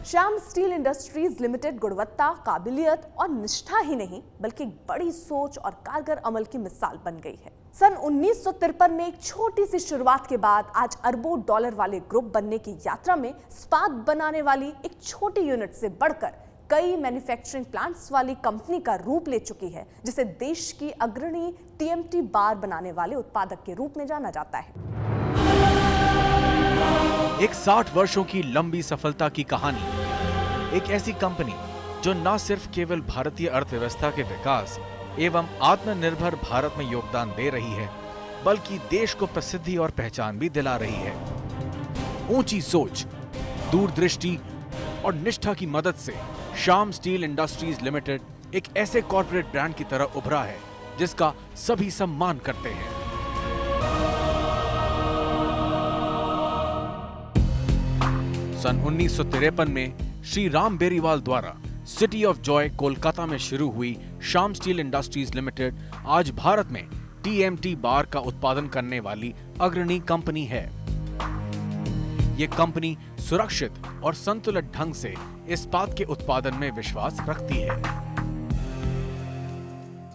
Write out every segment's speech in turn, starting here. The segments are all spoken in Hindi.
श्याम स्टील इंडस्ट्रीज लिमिटेड गुणवत्ता, काबिलियत और निष्ठा ही नहीं बल्कि एक बड़ी सोच और कारगर अमल की मिसाल बन गई है। सन 1953 में एक छोटी सी शुरुआत के बाद आज अरबों डॉलर वाले ग्रुप बनने की यात्रा में इस्पात बनाने वाली एक छोटी यूनिट से बढ़कर कई मैन्युफैक्चरिंग प्लांट्स वाली कंपनी का रूप ले चुकी है, जिसे देश की अग्रणी टीएमटी बार बनाने वाले उत्पादक के रूप में जाना जाता है। एक 60 वर्षों की लंबी सफलता की कहानी, एक ऐसी कंपनी जो न सिर्फ केवल भारतीय अर्थव्यवस्था के विकास एवं आत्मनिर्भर भारत में योगदान दे रही है, बल्कि देश को प्रसिद्धि और पहचान भी दिला रही है। ऊंची सोच, दूरदृष्टि और निष्ठा की मदद से श्याम स्टील इंडस्ट्रीज लिमिटेड एक ऐसे कॉर्पोरेट ब्रांड की तरह उभरा है जिसका सभी सम्मान करते हैं। सन 1953 में श्री राम बेरीवाल द्वारा सिटी ऑफ जॉय कोलकाता में शुरू हुई श्याम स्टील इंडस्ट्रीज लिमिटेड आज भारत में टीएमटी बार का उत्पादन करने वाली अग्रणी कंपनी है। ये कंपनी सुरक्षित और संतुलित ढंग से इस्पात के उत्पादन में विश्वास रखती है।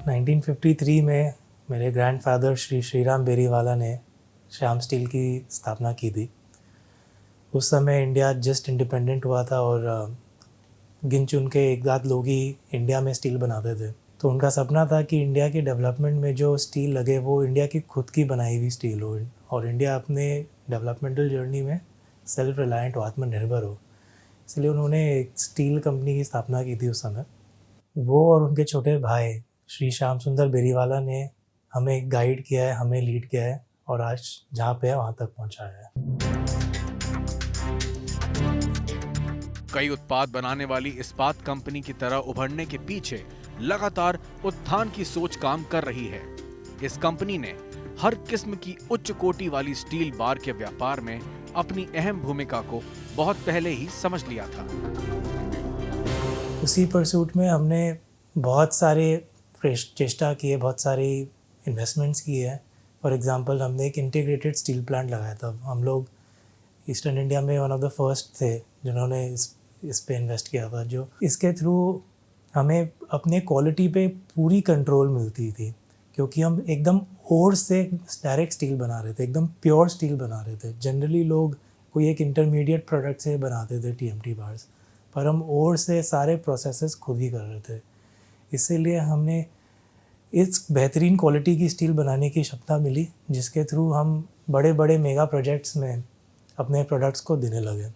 1953 में मेरे ग्रैंडफादर श्री राम बेरीवाला ने श्याम स्टील की स्थापना की थी। उस समय इंडिया जस्ट इंडिपेंडेंट हुआ था और गिन चुन के एक आध लोग ही इंडिया में स्टील बनाते थे। तो उनका सपना था कि इंडिया के डेवलपमेंट में जो स्टील लगे वो इंडिया की खुद की बनाई हुई स्टील हो और इंडिया अपने डेवलपमेंटल जर्नी में सेल्फ रिलायंट हो, आत्मनिर्भर हो। इसलिए उन्होंने एक स्टील कंपनी की स्थापना की थी उस समय। वो और उनके छोटे भाई श्री श्याम सुंदर बेरीवाला ने हमें गाइड किया है, हमें लीड किया है और आज जहाँ पे है वहाँ तक पहुँचाया है। कई उत्पाद बनाने वाली इस्पात कंपनी की तरह उभरने के पीछे लगातार उत्थान की सोच काम कर रही है। इस कंपनी ने हर किस्म की उच्च कोटि वाली स्टील बार के व्यापार में अपनी अहम भूमिका को बहुत पहले ही समझ लिया था। उसी परसूट में हमने बहुत सारे चेष्टा की है, बहुत सारी इन्वेस्टमेंट्स की है। फॉर एग्जांपल हमने एक इंटीग्रेटेड स्टील प्लांट लगाया था। हम लोग ईस्टर्न इंडिया में वन ऑफ द फर्स्ट थे जिन्होंने इस पे इन्वेस्ट किया था, जो इसके थ्रू हमें अपने क्वालिटी पे पूरी कंट्रोल मिलती थी, क्योंकि हम एकदम ओर से डायरेक्ट स्टील बना रहे थे, एकदम प्योर स्टील बना रहे थे। जनरली लोग कोई एक इंटरमीडिएट प्रोडक्ट से बनाते थे टीएमटी बार्स, पर हम ओर से सारे प्रोसेसेस खुद ही कर रहे थे। इसीलिए हमने इस बेहतरीन क्वालिटी की स्टील बनाने की क्षमता मिली, जिसके थ्रू हम बड़े बड़े मेगा प्रोजेक्ट्स में अपने प्रोडक्ट्स को देने लगे।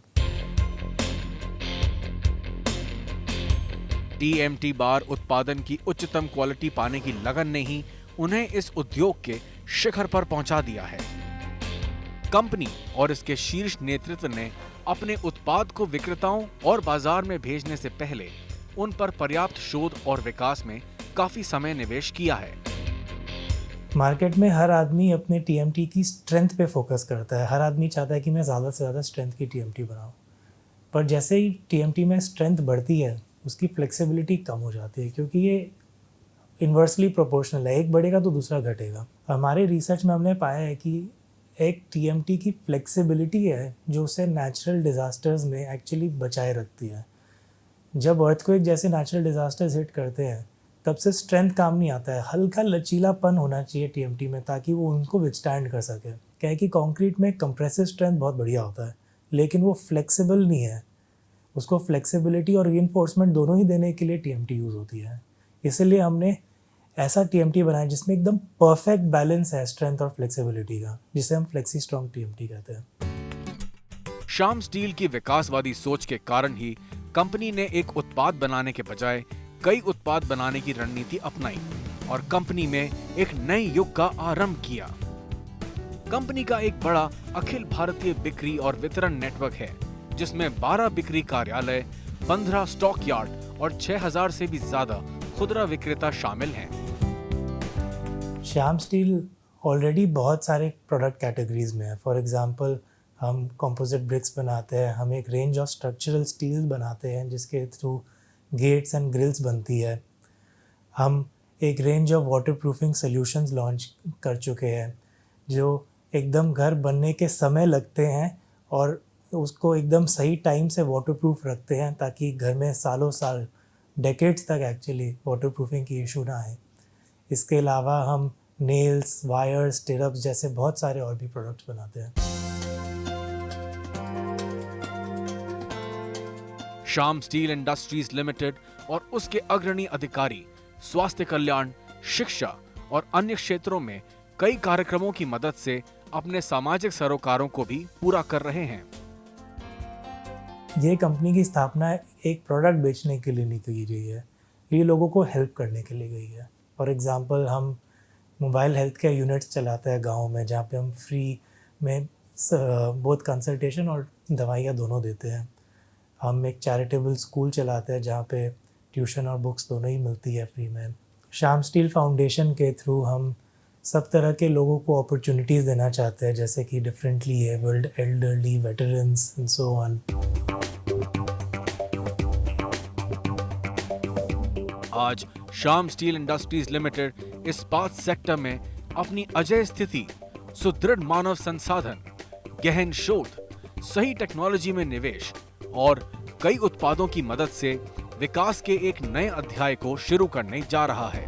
टीएमटी बार उत्पादन की उच्चतम क्वालिटी पाने की लगन ने ही उन्हें इस उद्योग के शिखर पर पहुंचा दिया है। कंपनी और इसके शीर्ष नेतृत्व ने अपने उत्पाद को विक्रेताओं और बाजार में भेजने से पहले उन पर पर्याप्त शोध और विकास में काफी समय निवेश किया है। मार्केट में हर आदमी अपने टीएमटी की स्ट्रेंथ पे फोकस करता है। हर आदमी चाहता है कि मैं ज़्यादा से ज़्यादा स्ट्रेंथ की टीएमटी बनाऊं, पर जैसे ही टीएमटी में स्ट्रेंथ बढ़ती है उसकी फ्लेक्सिबिलिटी कम हो जाती है, क्योंकि ये इन्वर्सली प्रोपोर्शनल है, एक बढ़ेगा तो दूसरा घटेगा। हमारे रिसर्च में हमने पाया है कि एक टीएमटी की फ्लेक्सिबिलिटी है जो उसे नेचुरल डिज़ास्टर्स में एक्चुअली बचाए रखती है। जब अर्थक्वेक जैसे नेचुरल डिज़ास्टर्स हिट करते हैं तब से स्ट्रेंथ काम नहीं आता है, हल्का लचीलापन होना चाहिए टीएमटी में ताकि वो उनको विथस्टैंड कर सके। क्या है कि कंक्रीट में कंप्रेसिव स्ट्रेंथ बहुत बढ़िया होता है, लेकिन वो फ्लेक्सिबल नहीं है। उसको फ्लेक्सिबिलिटी और रीइंफोर्समेंट दोनों ही देने के लिए टीएमटी यूज़ होती है। इसलिए हमने ऐसा टीएमटी बनाया जिसमें एकदम परफेक्ट बैलेंस है स्ट्रेंथ और फ्लेक्सिबिलिटी का, जिसे हम फ्लेक्सी स्ट्रॉन्ग टीएमटी कहते हैं। श्याम स्टील की विकासवादी सोच के कारण ही कंपनी ने एक उत्पाद बनाने के बजाय कई उत्पाद बनाने की रणनीति अपनाई और कंपनी में एक नए युग का आरंभ किया। कंपनी का एक बड़ा अखिल भारतीय बिक्री और वितरण नेटवर्क है, जिसमें 12 बिक्री कार्यालय, 15 स्टॉक यार्ड और 6000 से भी ज्यादा खुदरा विक्रेता शामिल हैं। श्याम स्टील ऑलरेडी बहुत सारे प्रोडक्ट कैटेगरीज में है। फॉर एग्जांपल हम कंपोजिट ब्रिक्स बनाते हैं, हम एक रेंज ऑफ स्ट्रक्चरल स्टील बनाते हैं जिसके थ्रू गेट्स एंड ग्रिल्स बनती है। हम एक range of waterproofing solutions launch कर चुके हैं जो एकदम घर बनने के समय लगते हैं और उसको एकदम सही टाइम से वाटरप्रूफ रखते हैं ताकि घर में सालों साल डेकेड्स तक एक्चुअली वाटरप्रूफिंग की इशू ना आए। इसके अलावा हम नेल्स, वायर्स, स्टिरअप्स जैसे बहुत सारे और भी प्रोडक्ट्स बनाते हैं। श्याम स्टील इंडस्ट्रीज लिमिटेड और उसके अग्रणी अधिकारी स्वास्थ्य कल्याण, शिक्षा और अन्य क्षेत्रों में कई कार्यक्रमों की मदद से अपने सामाजिक सरोकारों को भी पूरा कर रहे हैं। ये कंपनी की स्थापना एक प्रोडक्ट बेचने के लिए नहीं की गई है, ये लोगों को हेल्प करने के लिए गई है। फॉर एग्जांपल हम मोबाइल हेल्थ केयर यूनिट्स चलाते हैं गांव में, जहाँ पे हम फ्री में बहुत कंसल्टेशन और दवाइयाँ दोनों देते हैं। हम एक चैरिटेबल स्कूल चलाते हैं जहाँ पे ट्यूशन और बुक्स दोनों ही मिलती है फ्री में। श्याम स्टील फाउंडेशन के थ्रू हम सब तरह के लोगों को अपॉर्चुनिटीज़ देना चाहते हैं, जैसे कि differently abled, elderly, veterans and so on. आज श्याम स्टील इंडस्ट्रीज लिमिटेड इस्पात सेक्टर में अपनी अजेय स्थिति, सुदृढ़ मानव संसाधन, गहन शोध, सही टेक्नोलॉजी में निवेश और कई उत्पादों की मदद से विकास के एक नए अध्याय को शुरू करने जा रहा है।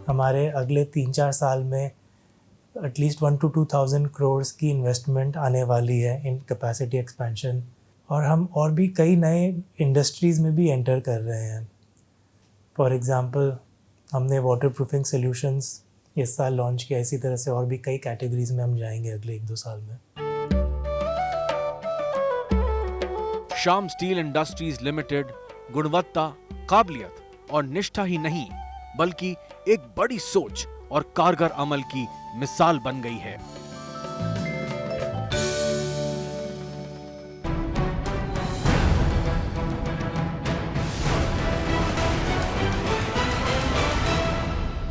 हमारे अगले 3-4 साल में एटलीस्ट 1 to 2,000 करोड़ की इन्वेस्टमेंट आने वाली है इन कैपेसिटी एक्सपेंशन, और हम और भी कई नए इंडस्ट्रीज़ में भी एंटर कर रहे हैं। फॉर एग्ज़ाम्पल हमने वाटर प्रूफिंग सॉल्यूशंस इस साल लॉन्च किया, इसी तरह से और भी कई कैटेगरीज में हम जाएंगे अगले 1-2 साल में। श्याम स्टील इंडस्ट्रीज लिमिटेड गुणवत्ता, काबिलियत और निष्ठा ही नहीं बल्कि एक बड़ी सोच और कारगर अमल की मिसाल बन गई है।